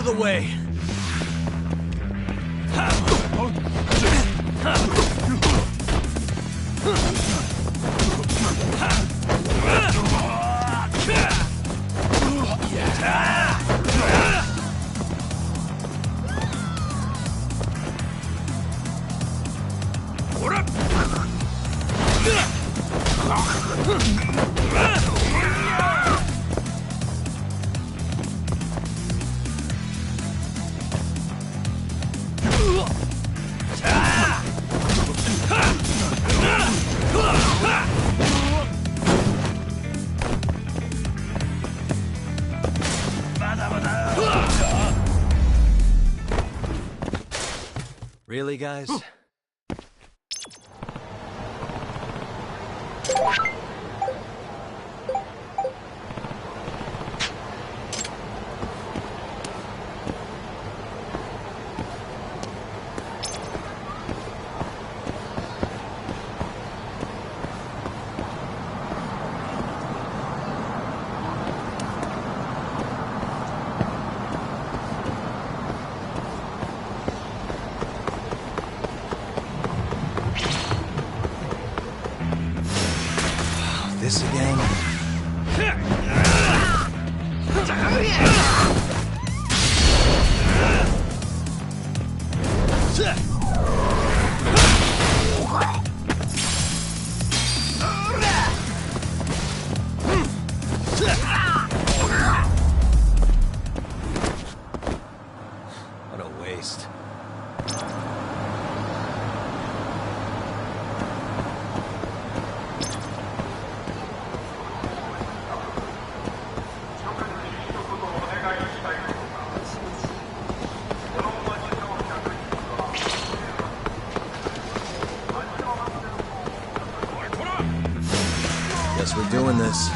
the way. Really, guys? This again? What a waste. Guess we're doing this.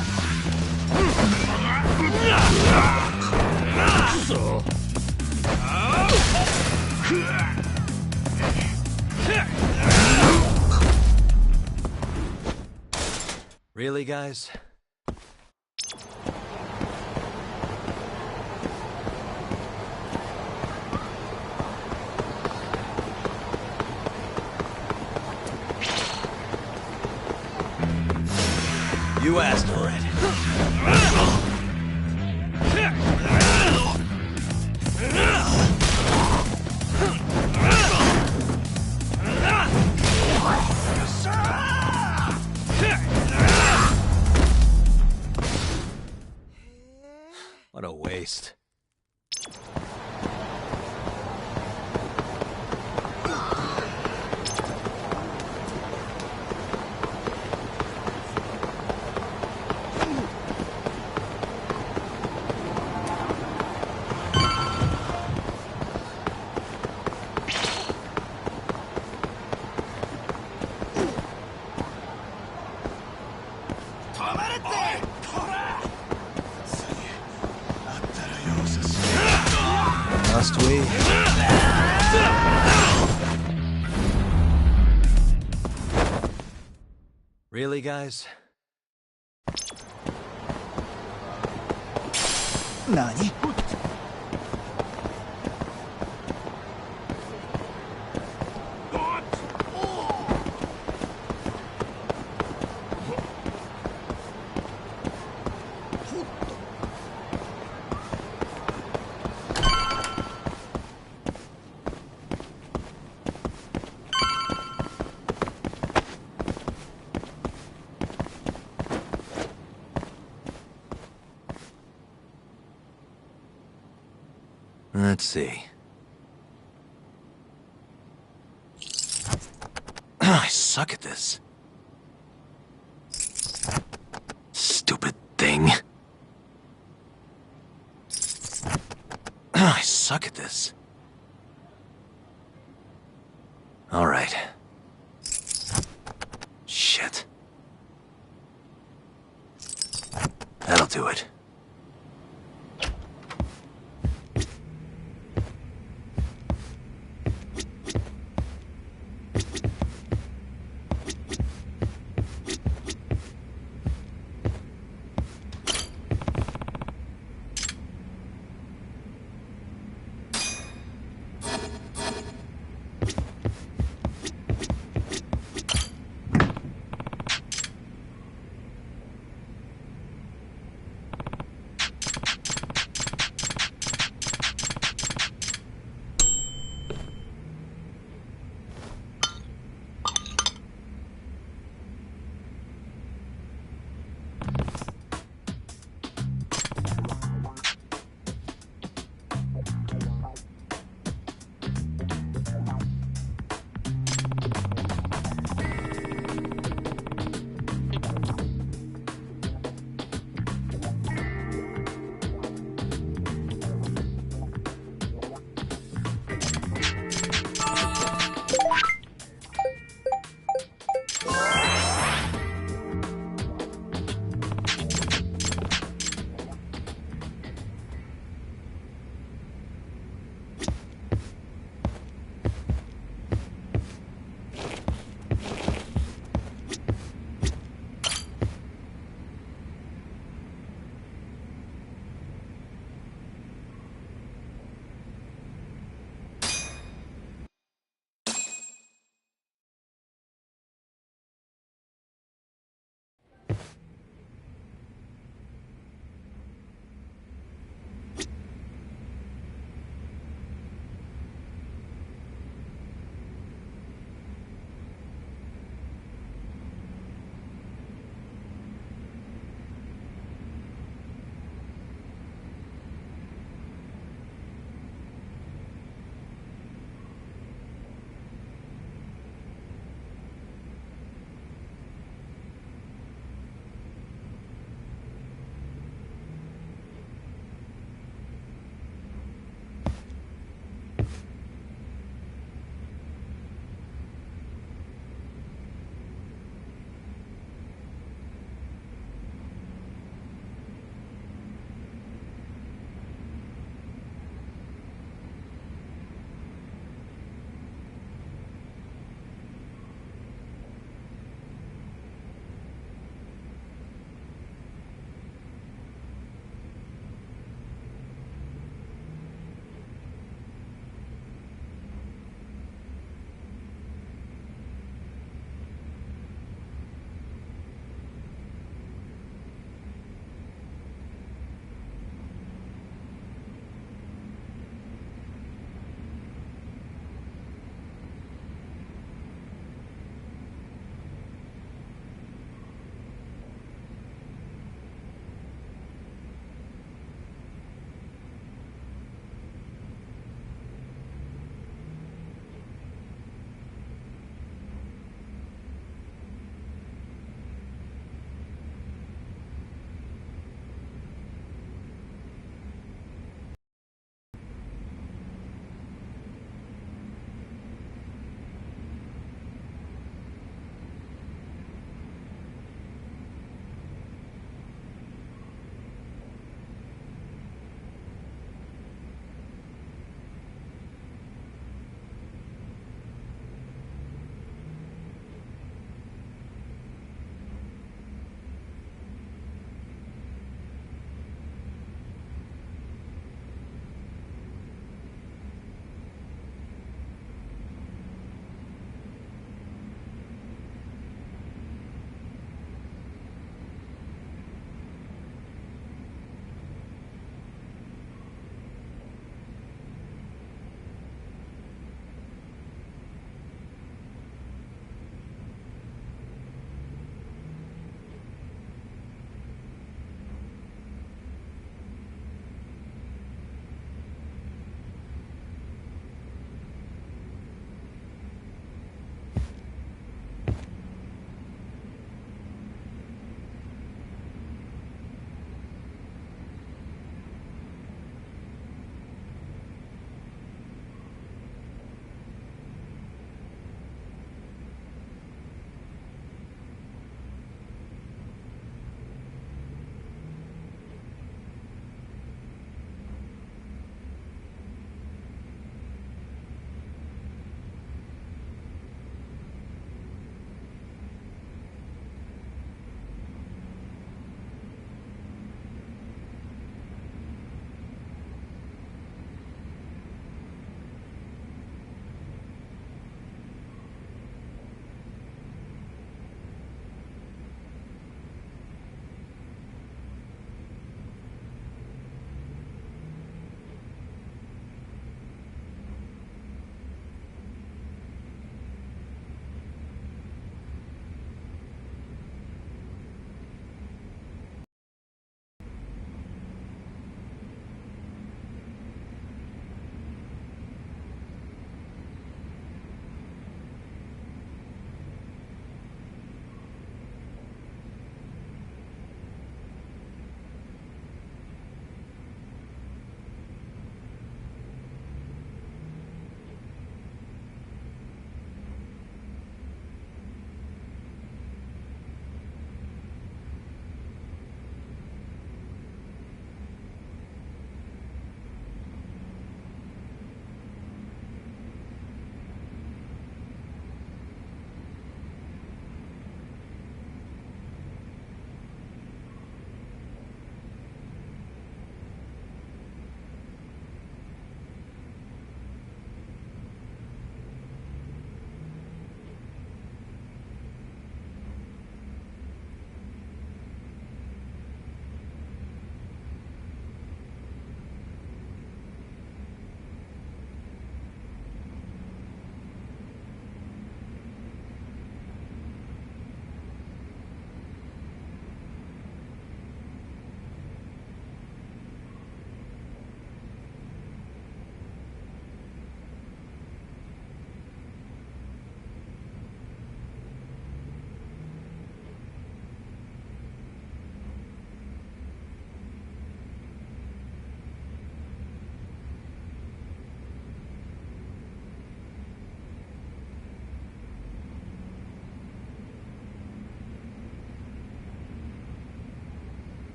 Really, guys? You asked for it. What a waste. Must we? Really, guys? Nani? Let's see. I suck at this. Stupid thing. I suck at this. All right. Shit. That'll do it.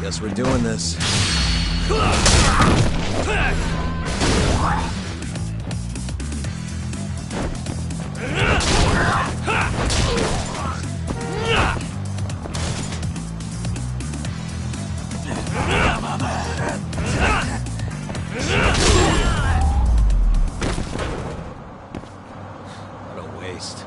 Guess we're doing this. What a waste.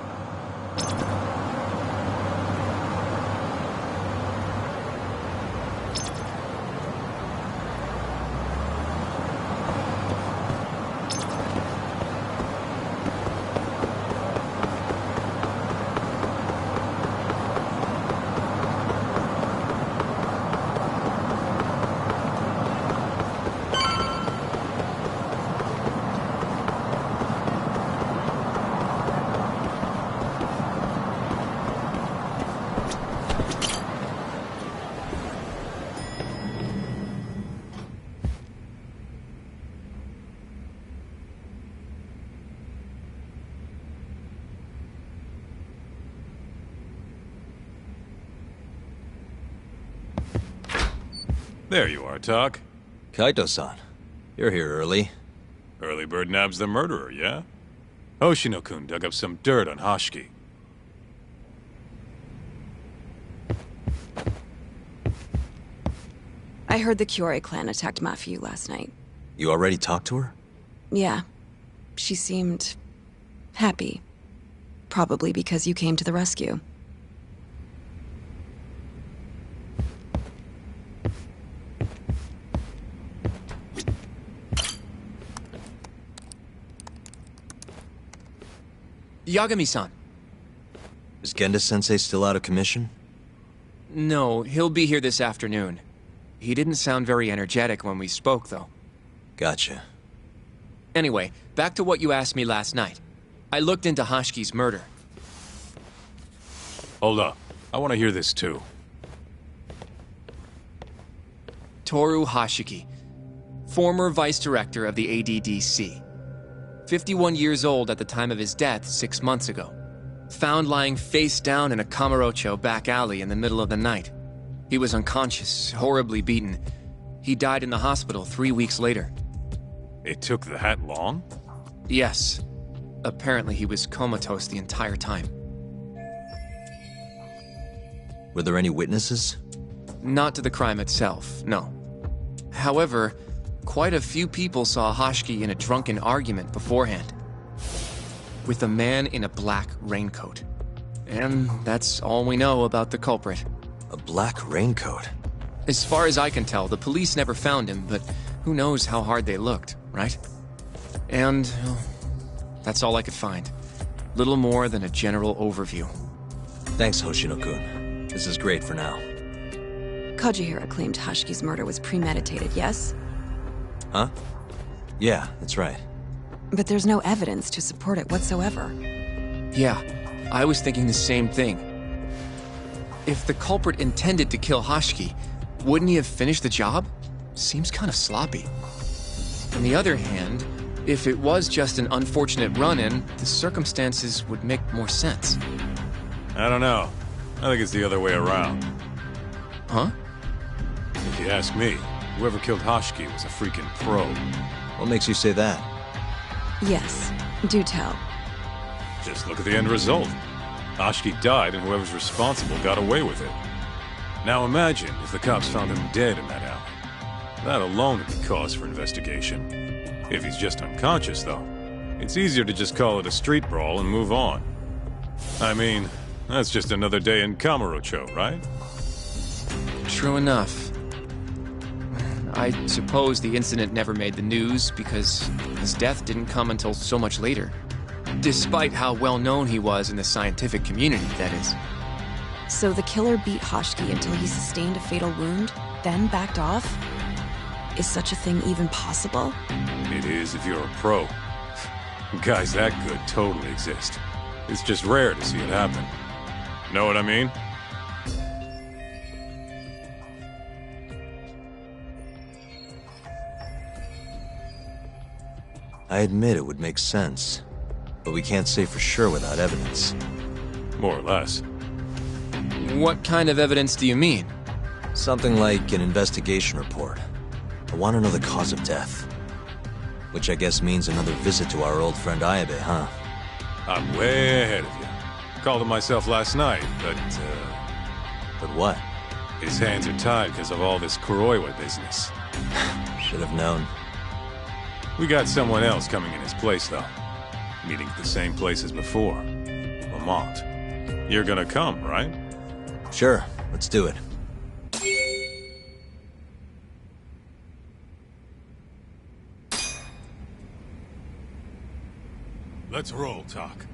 There you are, Tak. Kaito-san, you're here early. Early bird nabs the murderer, yeah? Hoshino-kun dug up some dirt on Hashiki. I heard the Kyorei clan attacked Mafiu last night. You already talked to her? Yeah. She seemed... happy. Probably because you came to the rescue. Yagami-san. Is Genda-sensei still out of commission? No, he'll be here this afternoon. He didn't sound very energetic when we spoke, though. Gotcha. Anyway, back to what you asked me last night. I looked into Hashiki's murder. Hold up. I want to hear this too. Toru Hashiki, former vice director of the ADDC. 51 years old at the time of his death 6 months ago. Found lying face down in a Kamurocho back alley in the middle of the night. He was unconscious, horribly beaten. He died in the hospital 3 weeks later. It took that long? Yes. Apparently he was comatose the entire time. Were there any witnesses? Not to the crime itself, no. However, quite a few people saw Hashiki in a drunken argument beforehand. With a man in a black raincoat. And that's all we know about the culprit. A black raincoat? As far as I can tell, the police never found him, but who knows how hard they looked, right? And well, that's all I could find. Little more than a general overview. Thanks, Hoshino-kun. This is great for now. Kajihira claimed Hashiki's murder was premeditated, yes? Huh? Yeah, that's right. But there's no evidence to support it whatsoever. Yeah, I was thinking the same thing. If the culprit intended to kill Hashiki, wouldn't he have finished the job? Seems kind of sloppy. On the other hand, if it was just an unfortunate run-in, the circumstances would make more sense. I don't know. I think it's the other way around. Huh? If you ask me, whoever killed Hashiki was a freaking pro. What makes you say that? Yes, do tell. Just look at the end result. Hashiki died and whoever's responsible got away with it. Now imagine if the cops found him dead in that alley. That alone would be cause for investigation. If he's just unconscious, though, it's easier to just call it a street brawl and move on. I mean, that's just another day in Kamurocho, right? True enough. I suppose the incident never made the news because his death didn't come until so much later. Despite how well known he was in the scientific community, that is. So the killer beat Hashiki until he sustained a fatal wound, then backed off? Is such a thing even possible? It is if you're a pro. Guys that good totally exist. It's just rare to see it happen. Know what I mean? I admit it would make sense, but we can't say for sure without evidence. More or less. What kind of evidence do you mean? Something like an investigation report. I want to know the cause of death. Which I guess means another visit to our old friend Ayabe, huh? I'm way ahead of you. Called him myself last night, but what? his hands are tied because of all this Kuroiwa business. Should have known. We got someone else coming in his place, though. Meeting at the same place as before. Lamont. You're gonna come, right? Sure, let's do it. Let's roll, Talk.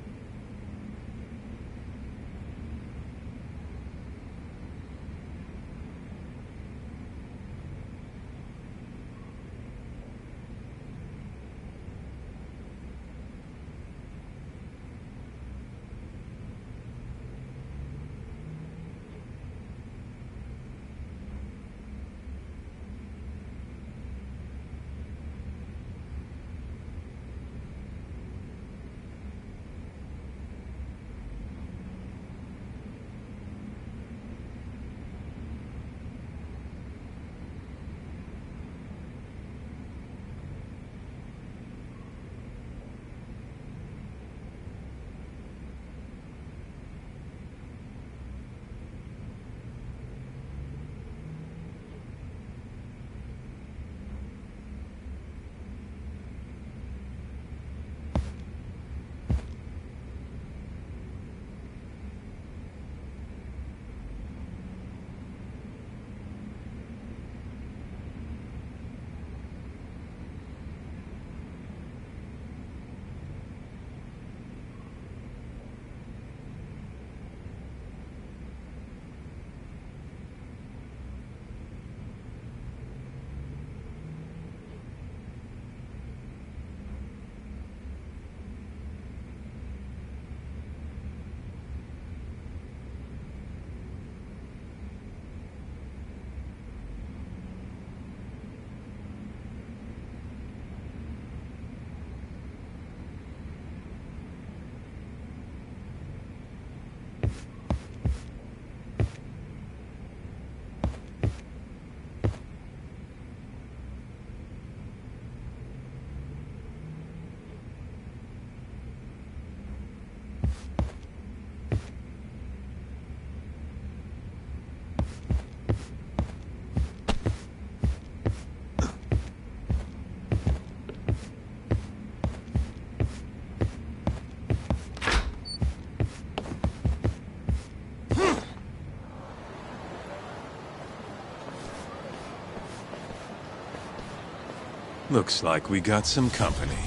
Looks like we got some company.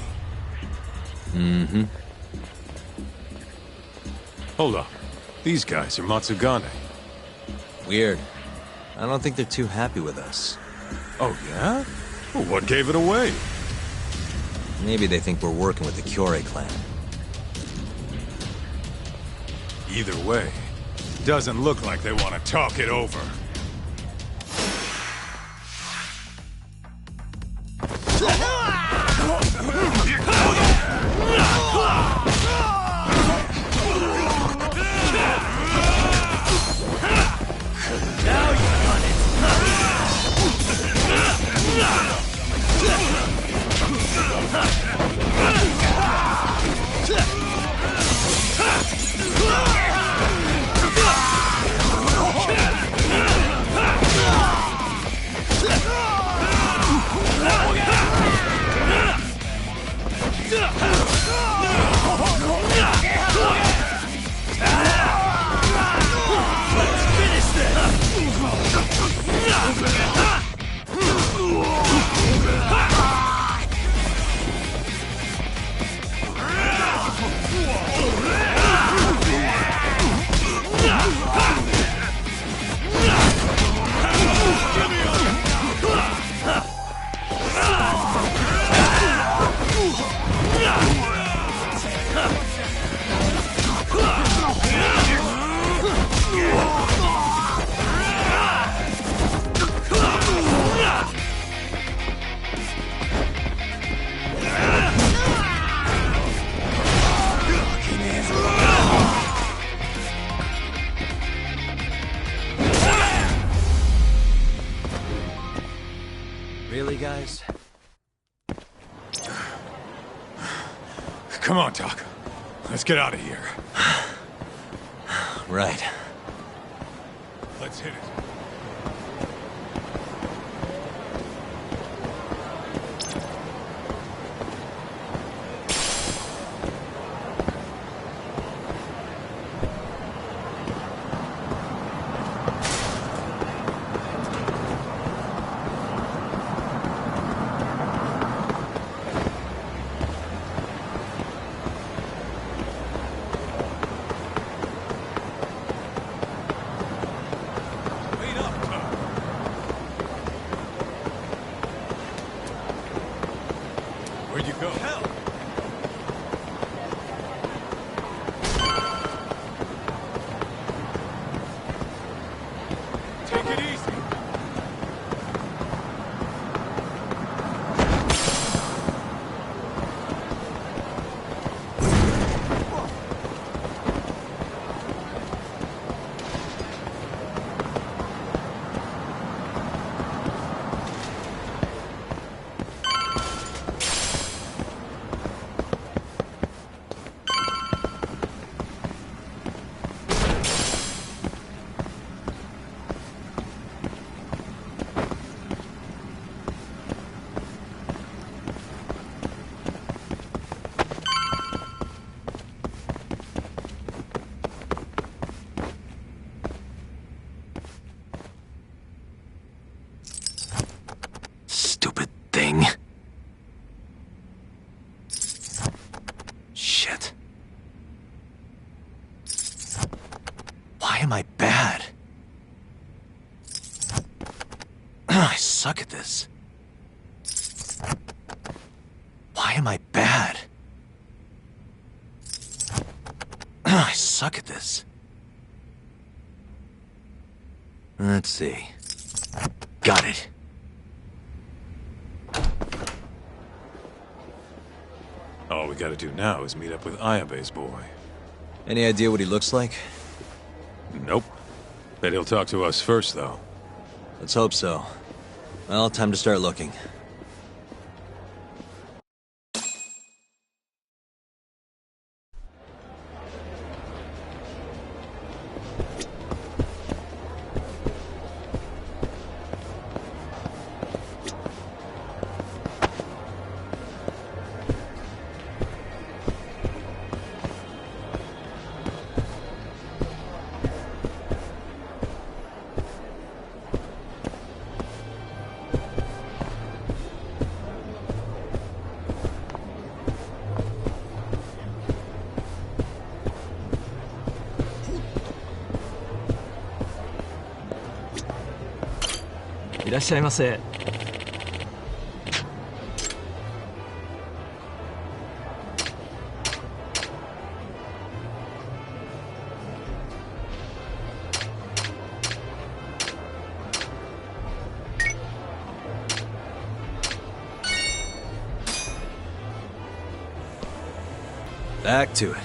Mm-hmm. Hold up. These guys are Matsugane. Weird. I don't think they're too happy with us. Oh, yeah? Well, what gave it away? Maybe they think we're working with the Kyorei clan. Either way, doesn't look like they want to talk it over. Come on, Taka. Let's get out of here. Right. Let's hit it. Where'd you go? Hell! Take it easy. Stupid thing. Shit. Why am I bad? I suck at this. Why am I bad? I suck at this. Let's see. Got it. All we gotta do now is meet up with Ayabe's boy. Any idea what he looks like? Nope. Bet he'll talk to us first, though. Let's hope so. Well, time to start looking.いらっしゃいませ。Back to it.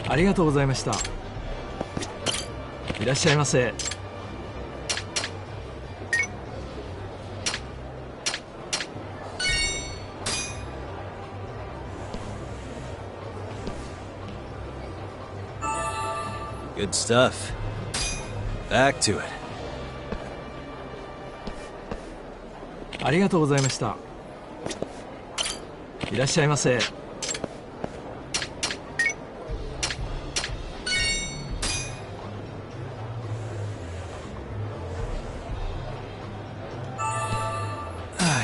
ありがとうございました。いらっしゃいませ。Good stuff. Back to it. ありがとうございました。いらっしゃいませ。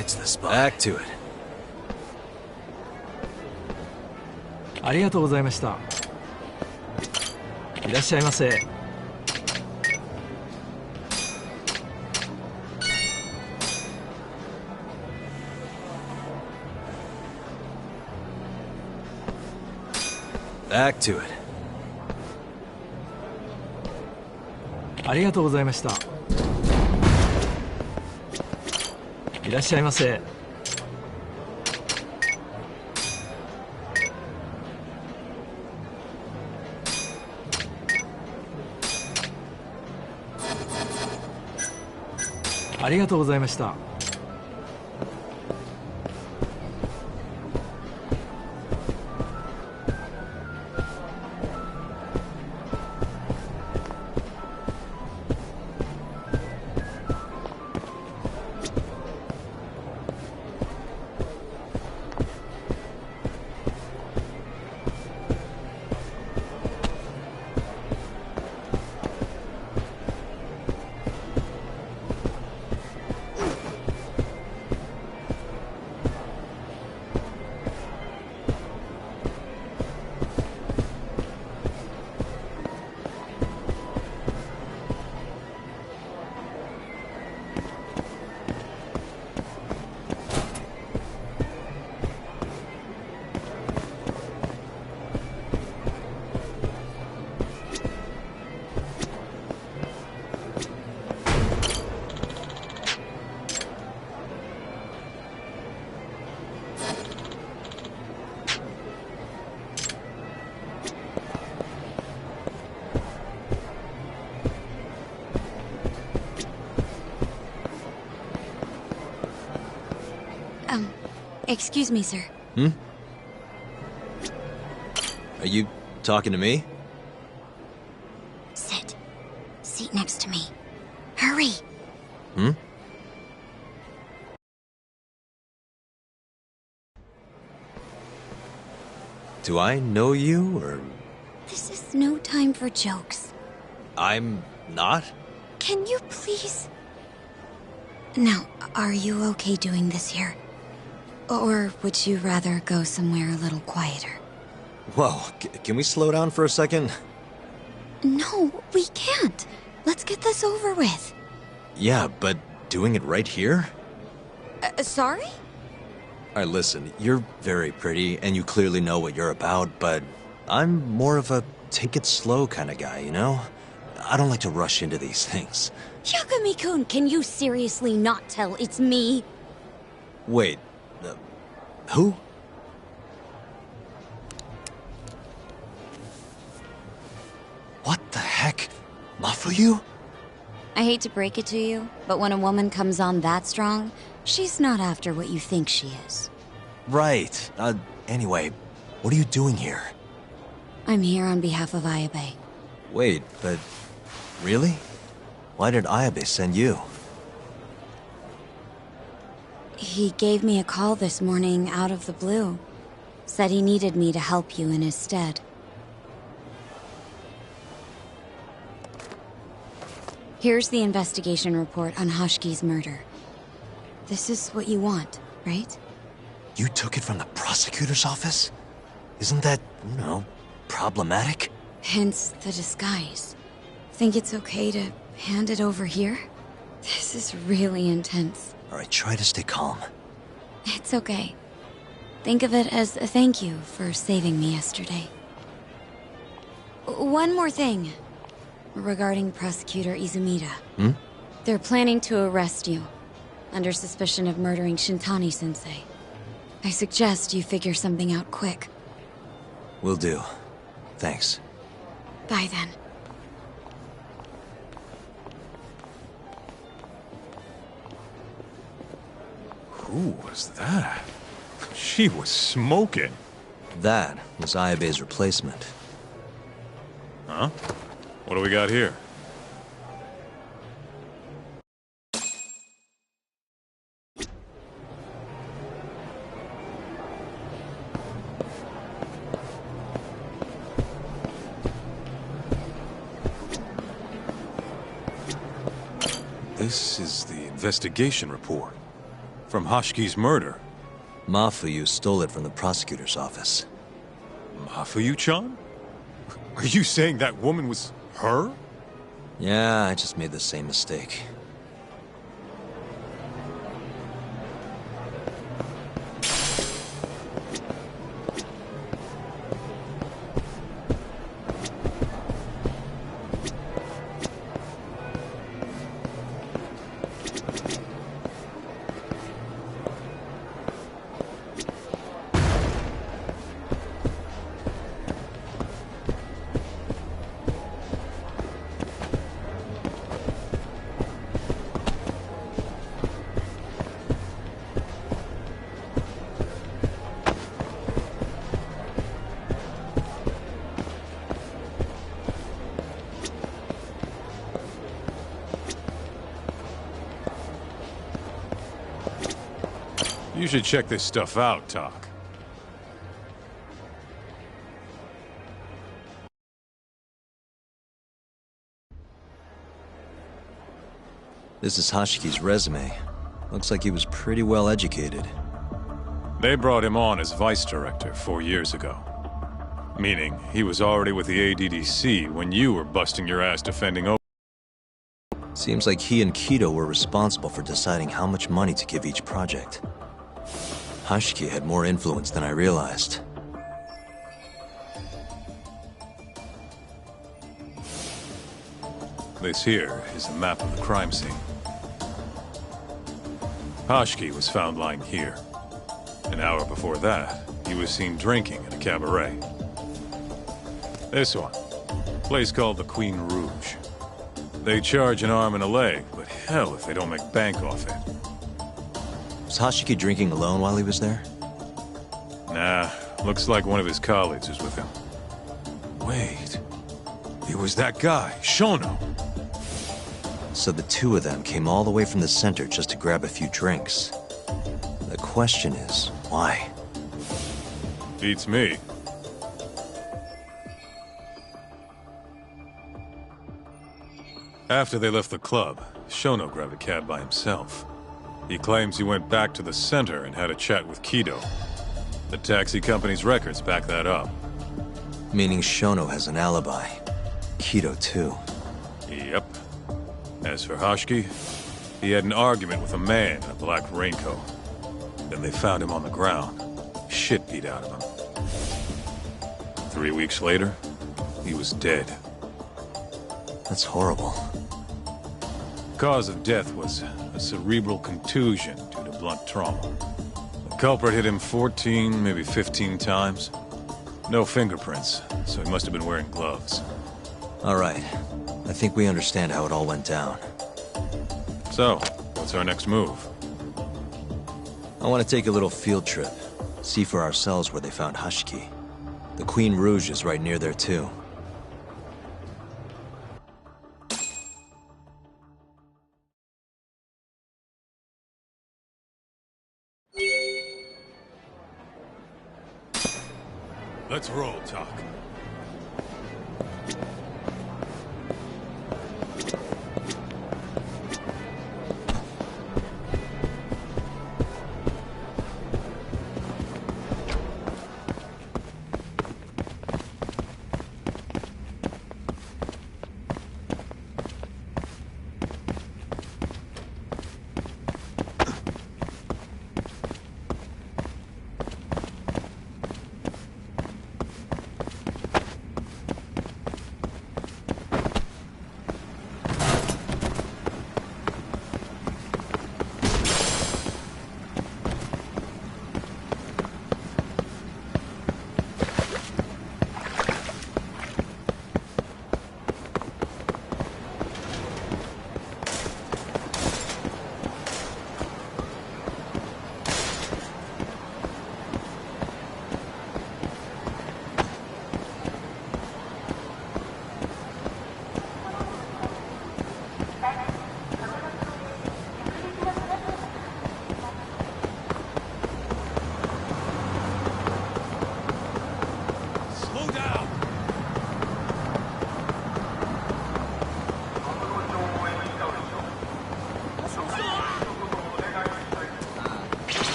It's the spot. Back to it. ありがとうございました。いらっしゃいませ。Back to it. ありがとうございました。いらっしゃいませ。ありがとうございました。Excuse me, sir. Are you talking to me? Sit. Seat next to me. Hurry! Do I know you, or... This is no time for jokes. I'm not? Can you please... Now, are you okay doing this here? Or would you rather go somewhere a little quieter? Whoa, can we slow down for a second? No, we can't. Let's get this over with. Yeah, but doing it right here? Sorry? Alright, listen, you're very pretty, and you clearly know what you're about, but I'm more of a take it slow kind of guy, you know? I don't like to rush into these things. Yakumi-kun, can you seriously not tell it's me? Wait, who? What the heck? Mafuyu? I hate to break it to you, but when a woman comes on that strong, she's not after what you think she is. Right. Anyway, what are you doing here? I'm here on behalf of Ayabe. Wait, but... really? Why did Ayabe send you? He gave me a call this morning out of the blue. Said he needed me to help you in his stead. Here's the investigation report on Hoshiki's murder. This is what you want, right? You took it from the prosecutor's office? Isn't that, you know, problematic? Hence the disguise. Think it's okay to hand it over here? This is really intense. Alright, try to stay calm. It's okay. Think of it as a thank you for saving me yesterday. One more thing. Regarding Prosecutor Izumida. They're planning to arrest you, under suspicion of murdering Shintani-sensei. I suggest you figure something out quick. Will do. Thanks. Bye then. Who was that? She was smoking. That was Ayabe's replacement. Huh? What do we got here? This is the investigation report. From Hoshiki's murder. Mafuyu stole it from the prosecutor's office. Mafuyu-chan? Are you saying that woman was her? Yeah, I just made the same mistake. You should check this stuff out, Tak. This is Hashiki's resume. Looks like he was pretty well educated. They brought him on as vice director 4 years ago. Meaning, he was already with the ADDC when you were busting your ass defending over. Seems like he and Kido were responsible for deciding how much money to give each project. Hashiki had more influence than I realized. This here is a map of the crime scene. Hashiki was found lying here. An hour before that, he was seen drinking at a cabaret. This one, a place called the Queen Rouge. They charge an arm and a leg, but hell if they don't make bank off it. Was Hashiki drinking alone while he was there? Nah, looks like one of his colleagues was with him. Wait, it was that guy, Shono. So the two of them came all the way from the center just to grab a few drinks. The question is, why? Beats me. After they left the club, Shono grabbed a cab by himself. He claims he went back to the center and had a chat with Kido. The taxi company's records back that up. Meaning Shono has an alibi. Kido too. Yep. As for Hashiki, he had an argument with a man in a black raincoat. Then they found him on the ground, shit beat out of him. 3 weeks later, he was dead. That's horrible. Cause of death was a cerebral contusion due to blunt trauma. The culprit hit him 14, maybe 15 times. No fingerprints, so he must have been wearing gloves. All right. I think we understand how it all went down. So, what's our next move? I want to take a little field trip. See for ourselves where they found Hashiki. The Queen Rouge is right near there too. Let's roll, Talk.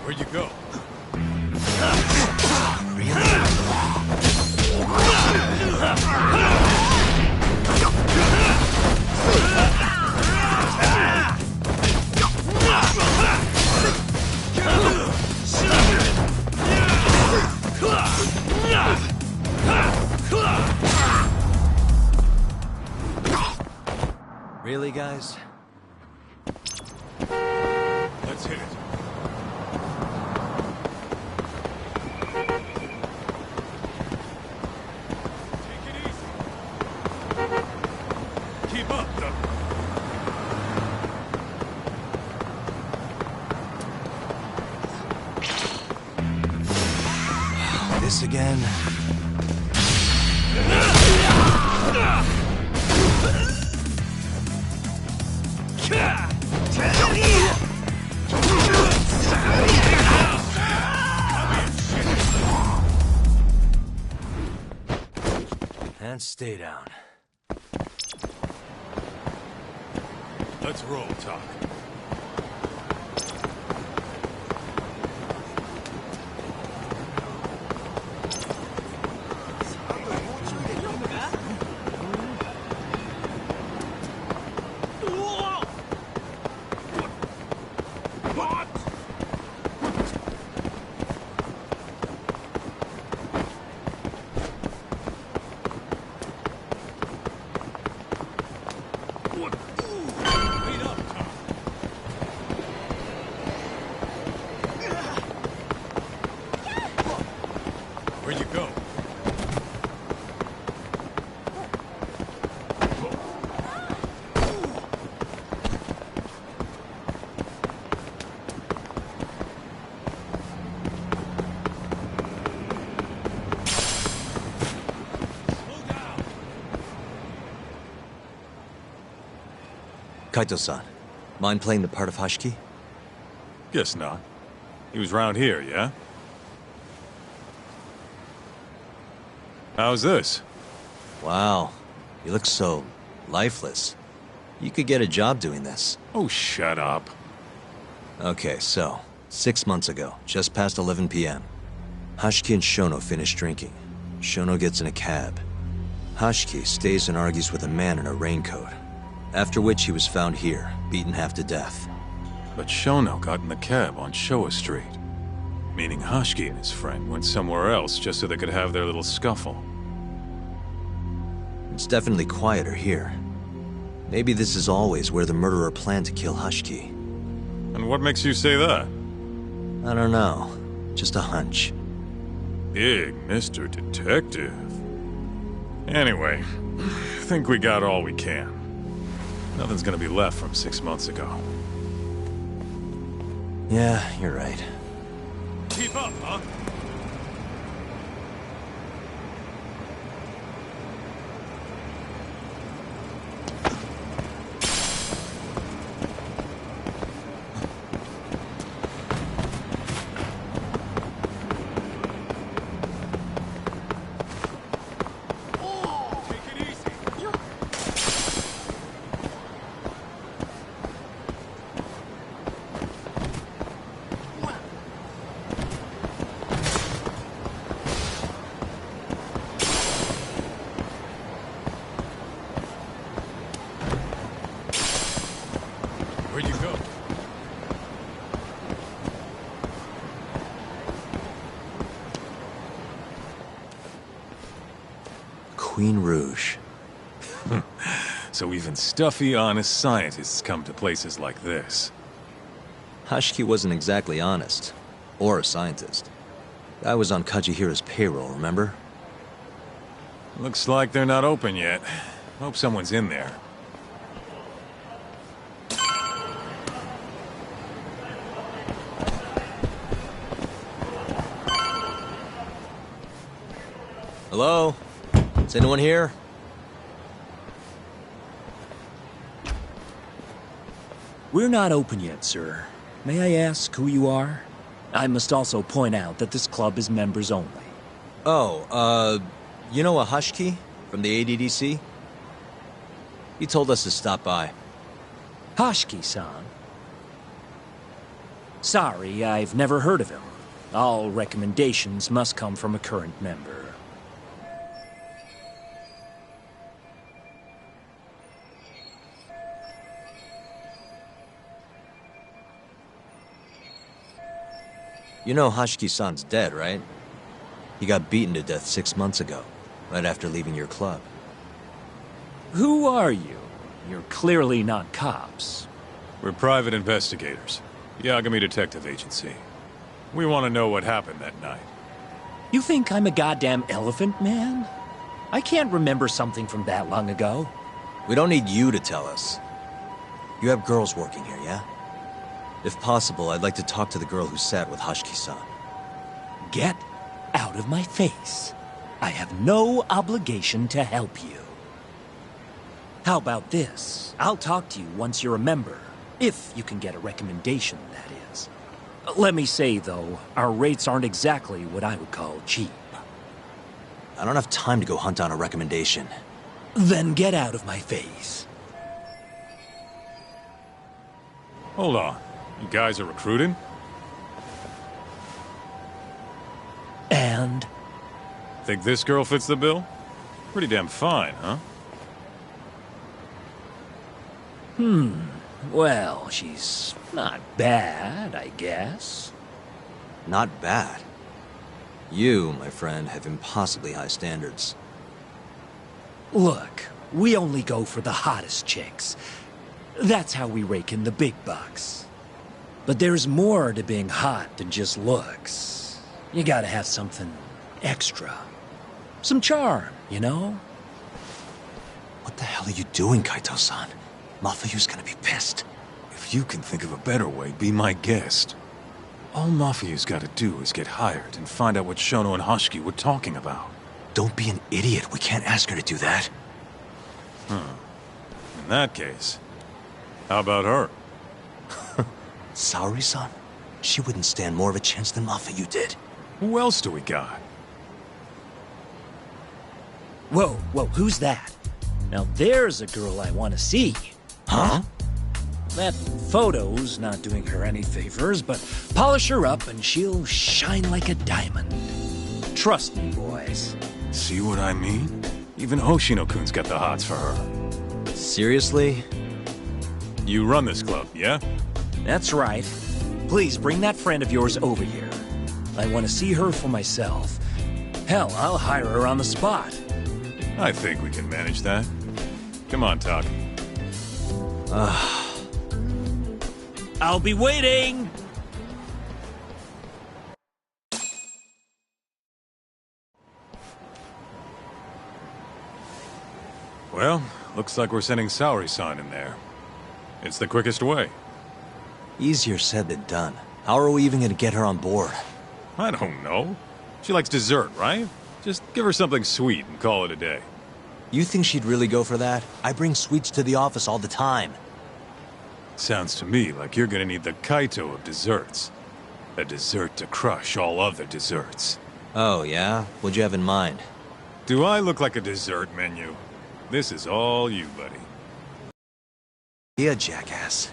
Where'd you go? Really, guys? Let's hit it. Take it easy. Keep up, Doug. This again? And stay down. Let's roll, Talk. Where'd you go? Kaito-san, mind playing the part of Hashiki? Guess not. He was round here, yeah? How's this? Wow, you look so lifeless. You could get a job doing this. Oh, shut up. Okay, so, 6 months ago, just past 11 p.m. Hashiki and Shono finish drinking. Shono gets in a cab. Hashiki stays and argues with a man in a raincoat, after which he was found here, beaten half to death. But Shono got in the cab on Showa Street. Meaning Hashiki and his friend went somewhere else just so they could have their little scuffle. It's definitely quieter here. Maybe this is always where the murderer planned to kill Hashiki. And what makes you say that? I don't know. Just a hunch. Big Mr. Detective. Anyway, I think we got all we can. Nothing's gonna be left from 6 months ago. Yeah, you're right. Keep up, huh? Where'd you go? Queen Rouge. So even stuffy, honest scientists come to places like this. Hashiki wasn't exactly honest. Or a scientist. Guy was on Kajihira's payroll, remember? Looks like they're not open yet. Hope someone's in there. Hello? Is anyone here? We're not open yet, sir. May I ask who you are? I must also point out that this club is members only. Oh, you know a Hashiki from the ADDC? He told us to stop by. Hashiki-san? Sorry, I've never heard of him. All recommendations must come from a current member. You know Hashiki-san's dead, right? He got beaten to death 6 months ago, right after leaving your club. Who are you? You're clearly not cops. We're private investigators. Yagami Detective Agency. We want to know what happened that night. You think I'm a goddamn elephant man? I can't remember something from that long ago. We don't need you to tell us. You have girls working here, yeah? If possible, I'd like to talk to the girl who sat with Hashiki-san. Get out of my face. I have no obligation to help you. How about this? I'll talk to you once you're a member. If you can get a recommendation, that is. Let me say, though, our rates aren't exactly what I would call cheap. I don't have time to go hunt down a recommendation. Then get out of my face. Hold on. You guys are recruiting? And? Think this girl fits the bill? Pretty damn fine, huh? Well, she's not bad, I guess. Not bad. You, my friend, have impossibly high standards. Look, we only go for the hottest chicks. That's how we rake in the big bucks. But there's more to being hot than just looks. You gotta have something extra. Some charm, you know? What the hell are you doing, Kaito-san? Mafuyu's gonna be pissed. If you can think of a better way, be my guest. All Mafuyu's gotta do is get hired and find out what Shono and Hashiki were talking about. Don't be an idiot. We can't ask her to do that. In that case, How about her? Saori-san? She wouldn't stand more of a chance than Mafuyu did. Who else do we got? Whoa, who's that? Now there's a girl I want to see. Huh? That photo's not doing her any favors, but polish her up and she'll shine like a diamond. Trust me, boys. See what I mean? Even Hoshino-kun's got the hots for her. Seriously? You run this club, yeah? That's right. Please bring that friend of yours over here. I want to see her for myself. Hell, I'll hire her on the spot. I think we can manage that. Come on, Talk. I'll be waiting! Well, looks like we're sending Saori-san in there. It's the quickest way. Easier said than done. How are we even gonna get her on board? I don't know. She likes dessert, right? Just give her something sweet and call it a day. You think she'd really go for that? I bring sweets to the office all the time. Sounds to me like you're gonna need the Kaito of desserts. A dessert to crush all other desserts. Oh, yeah? What'd you have in mind? Do I look like a dessert menu? This is all you, buddy. Yeah, jackass.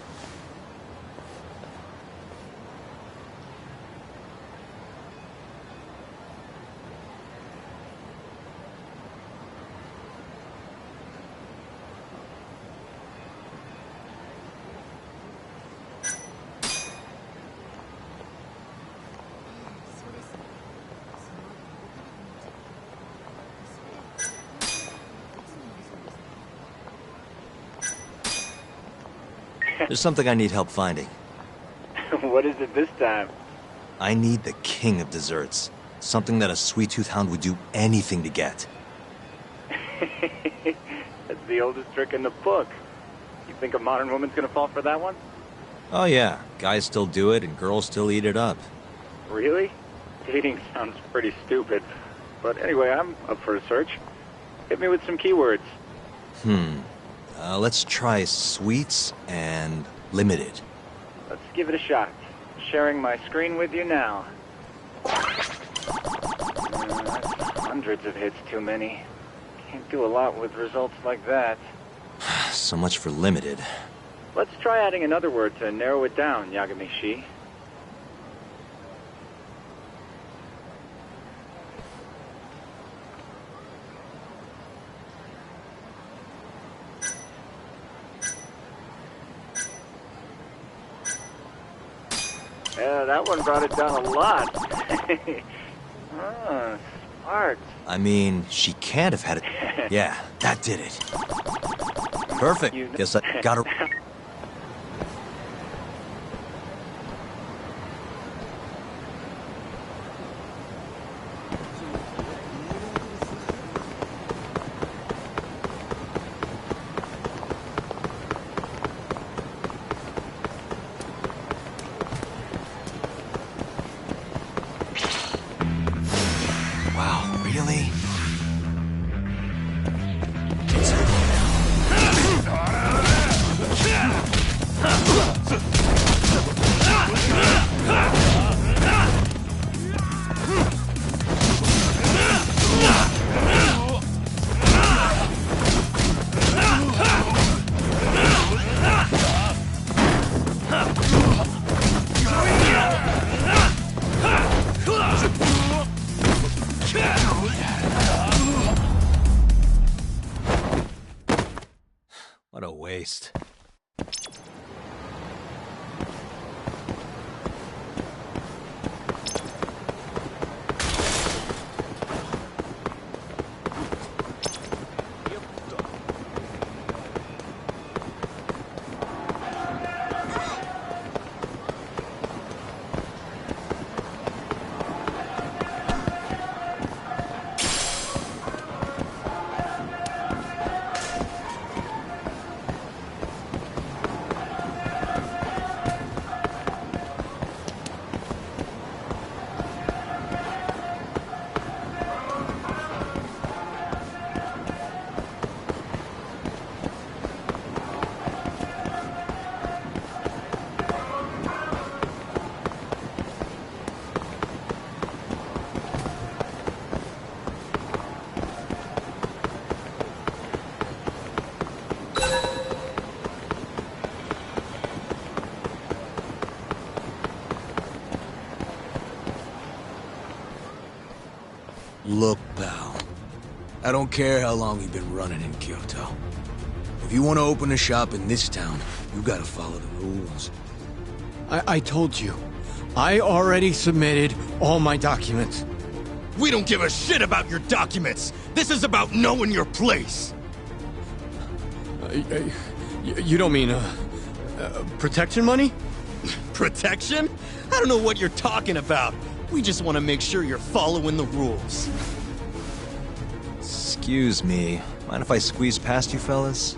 There's something I need help finding. What is it this time? I need the king of desserts. Something that a sweet-tooth hound would do anything to get. That's the oldest trick in the book. You think a modern woman's gonna fall for that one? Oh yeah, guys still do it and girls still eat it up. Really? Dating sounds pretty stupid. But anyway, I'm up for a search. Hit me with some keywords. Let's try sweets and limited. Let's give it a shot. Sharing my screen with you now. That's hundreds of hits too many. Can't do a lot with results like that. So much for limited. Let's try adding another word to narrow it down, Yagami-shi. Yeah, that one brought it down a lot. Ah, smart. I mean, she can't have had it. Yeah, that did it. Perfect. Guess I got her. Wow, really? It's over now. Look, pal. I don't care how long you've been running in Kyoto. If you want to open a shop in this town, you gotta follow the rules. I told you. I already submitted all my documents. We don't give a shit about your documents! This is about knowing your place! You don't mean, protection money? Protection? I don't know what you're talking about. We just want to make sure you're following the rules. Excuse me. Mind if I squeeze past you fellas?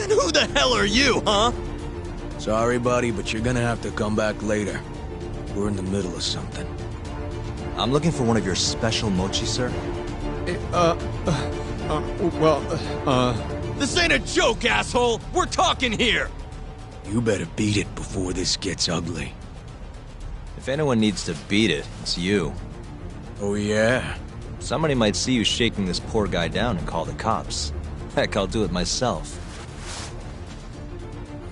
And who the hell are you, huh? Sorry, buddy, but you're gonna have to come back later. We're in the middle of something. I'm looking for one of your special mochi, sir. This ain't a joke, asshole! We're talking here! You better beat it before this gets ugly. If anyone needs to beat it, it's you. Oh, yeah? Somebody might see you shaking this poor guy down and call the cops. Heck, I'll do it myself.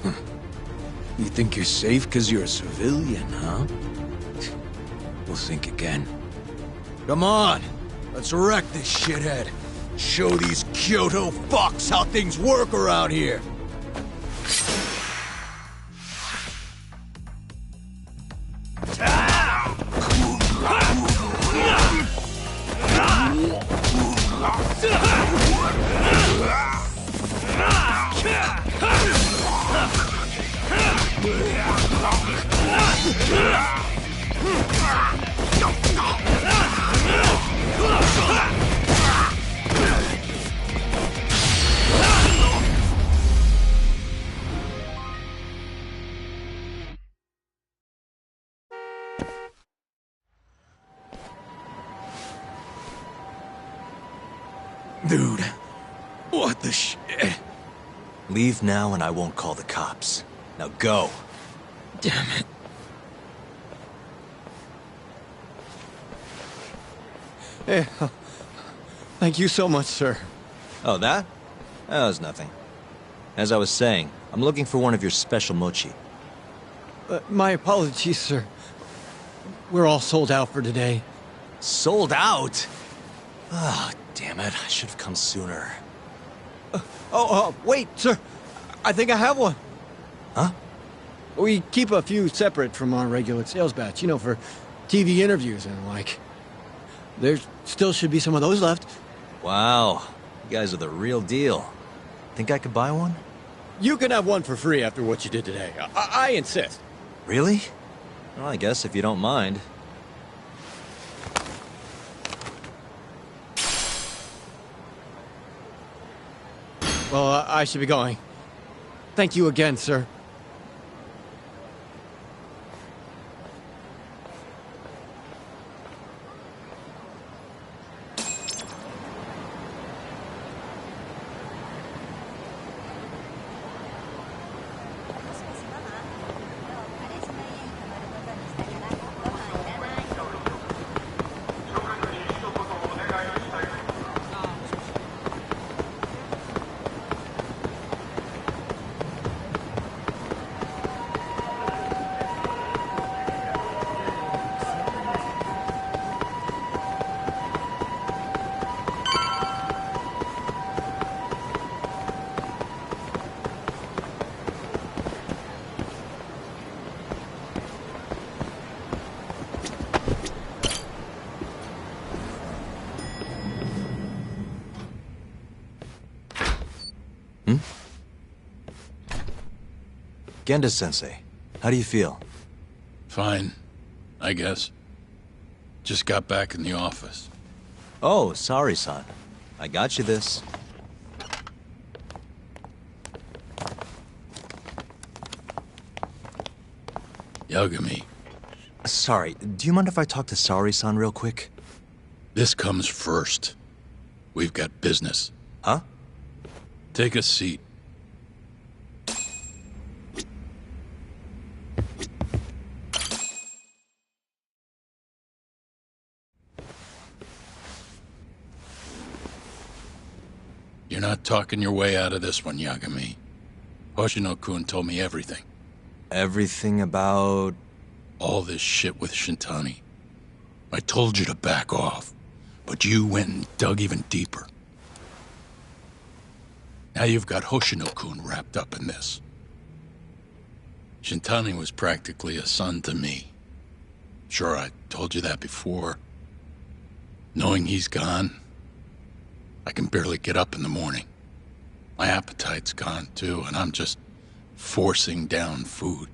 You think you're safe because you're a civilian, huh? We'll think again. Come on! Let's wreck this shithead! Show these Kyoto fucks how things work around here! Dude, what the shit? Leave now and I won't call the cops. Now go. Damn it. Hey, thank you so much, sir. Oh, that? That was nothing. As I was saying, I'm looking for one of your special mochi. My apologies, sir. We're all sold out for today. Sold out? Ah, damn it. I should have come sooner. Wait, sir. I think I have one. Huh? We keep a few separate from our regular sales batch, you know, for TV interviews and the like. There still should be some of those left. Wow. You guys are the real deal. Think I could buy one? You can have one for free after what you did today. I insist. Really? Well, I guess if you don't mind. Well, I should be going. Thank you again, sir. Genda-sensei, how do you feel? Fine, I guess. Just got back in the office. Oh, sorry, son. I got you this. Yagami, Sorry, do you mind if I talk to Sari-san real quick? this comes first. We've got business. Huh? Take a seat. You're not talking your way out of this one, Yagami. Hoshino-kun told me everything. Everything about... All this shit with Shintani. I told you to back off, but you went and dug even deeper. Now you've got Hoshino-kun wrapped up in this. Shintani was practically a son to me. Sure, I told you that before. Knowing he's gone, I can barely get up in the morning. My appetite's gone too, and I'm just forcing down food.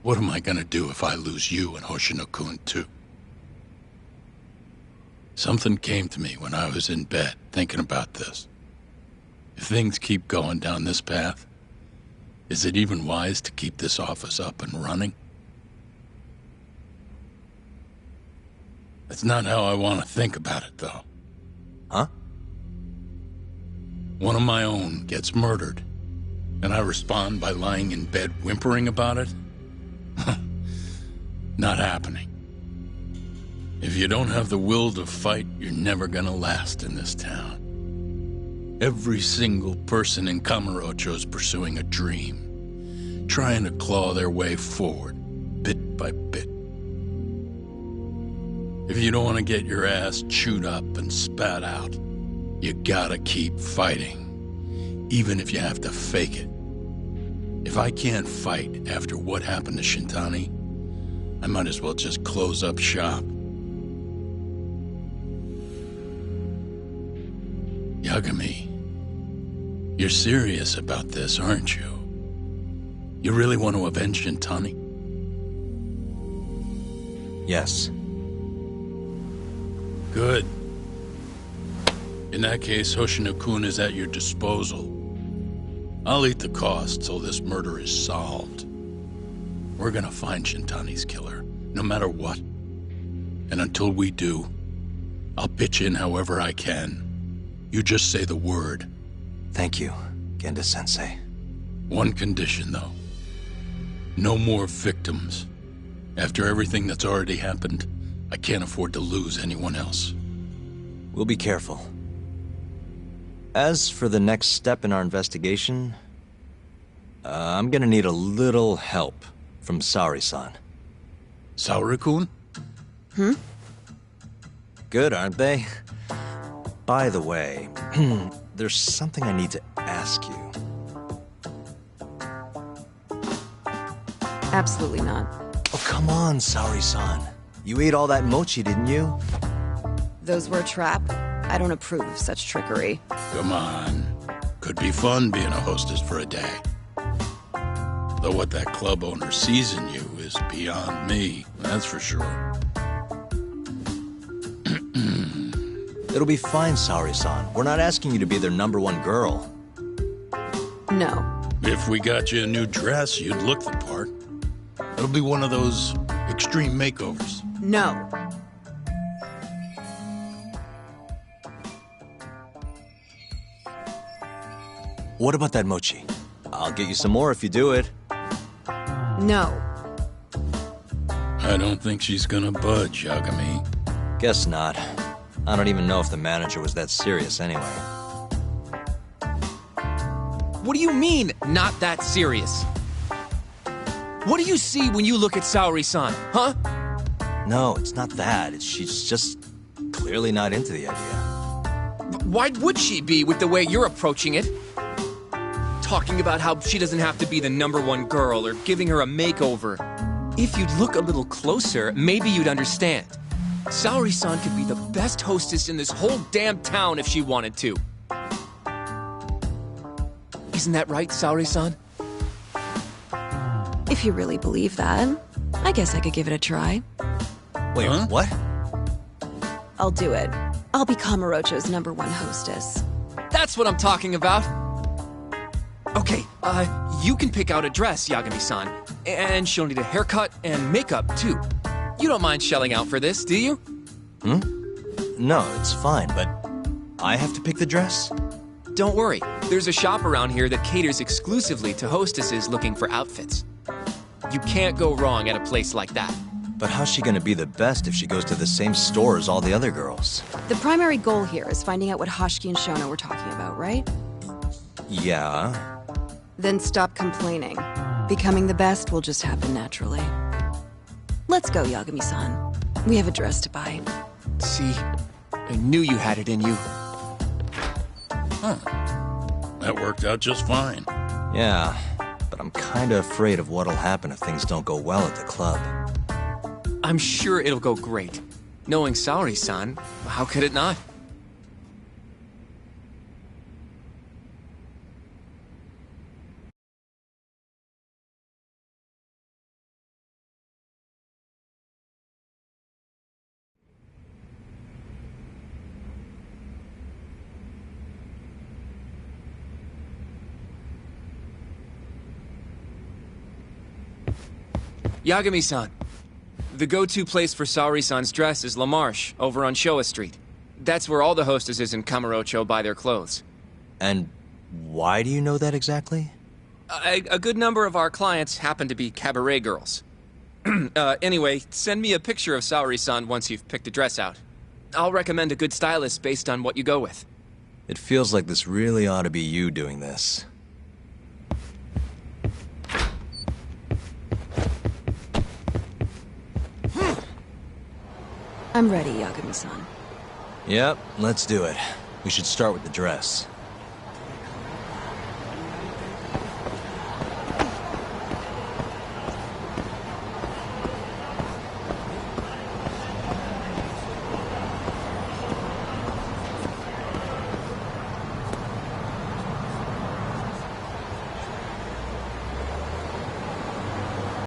What am I gonna do if I lose you and Hoshino-kun too? Something came to me when I was in bed thinking about this. If things keep going down this path, is it even wise to keep this office up and running? That's not how I want to think about it, though. Huh? One of my own gets murdered, and I respond by lying in bed whimpering about it? Not happening. If you don't have the will to fight, you're never gonna last in this town. Every single person in Kamurocho's pursuing a dream, trying to claw their way forward, bit by bit. If you don't want to get your ass chewed up and spat out, you gotta keep fighting, even if you have to fake it. If I can't fight after what happened to Shintani, I might as well just close up shop. Yagami, you're serious about this, aren't you? You really want to avenge Shintani? Yes. Good. In that case, Hoshino-kun is at your disposal. I'll eat the cost till this murder is solved. We're gonna find Shintani's killer, no matter what. And until we do, I'll pitch in however I can. You just say the word. Thank you, Genda-sensei. One condition, though. No more victims. After everything that's already happened, I can't afford to lose anyone else. We'll be careful. As for the next step in our investigation, I'm gonna need a little help from Saori-san. Saori-kun? Good, aren't they? By the way, there's something I need to ask you. Absolutely not. Oh, come on, Saori-san. You ate all that mochi, didn't you? Those were a trap. I don't approve of such trickery. Come on. Could be fun being a hostess for a day. Though what that club owner sees in you is beyond me, that's for sure. It'll be fine, Saori-san. We're not asking you to be their #1 girl. No. If we got you a new dress, you'd look the part. It'll be one of those extreme makeovers. No. What about that mochi? I'll get you some more if you do it. No. I don't think she's gonna budge, Yagami. Guess not. I don't even know if the manager was that serious anyway. What do you mean, not that serious? What do you see when you look at Saori-san, huh? No, it's not that. She's just clearly not into the idea. Why would she be with the way you're approaching it? Talking about how she doesn't have to be the #1 girl or giving her a makeover. If you'd look a little closer, maybe you'd understand. Saori-san could be the best hostess in this whole damn town if she wanted to. Isn't that right, Saori-san? If you really believe that, I guess I could give it a try. Wait, what? I'll do it. I'll be Kamurocho's #1 hostess. That's what I'm talking about. Okay, you can pick out a dress, Yagami-san. And she'll need a haircut and makeup, too. You don't mind shelling out for this, do you? No, it's fine, but I have to pick the dress? Don't worry. There's a shop around here that caters exclusively to hostesses looking for outfits. You can't go wrong at a place like that. But how's she gonna be the best if she goes to the same store as all the other girls? The primary goal here is finding out what Hashiki and Shono were talking about, right? Yeah. Then stop complaining. Becoming the best will just happen naturally. Let's go, Yagami-san. We have a dress to buy. See? I knew you had it in you. Huh. That worked out just fine. Yeah, but I'm kinda afraid of what'll happen if things don't go well at the club. I'm sure it'll go great. Knowing Saori-san, how could it not? Yagami-san. The go-to place for Saori-san's dress is La Marche, over on Showa Street. That's where all the hostesses in Kamurocho buy their clothes. And why do you know that exactly? A good number of our clients happen to be cabaret girls. Anyway, send me a picture of Saori-san once you've picked a dress out. I'll recommend a good stylist based on what you go with. It feels like this really ought to be you doing this. I'm ready, Yagami-san. Yep, let's do it. We should start with the dress.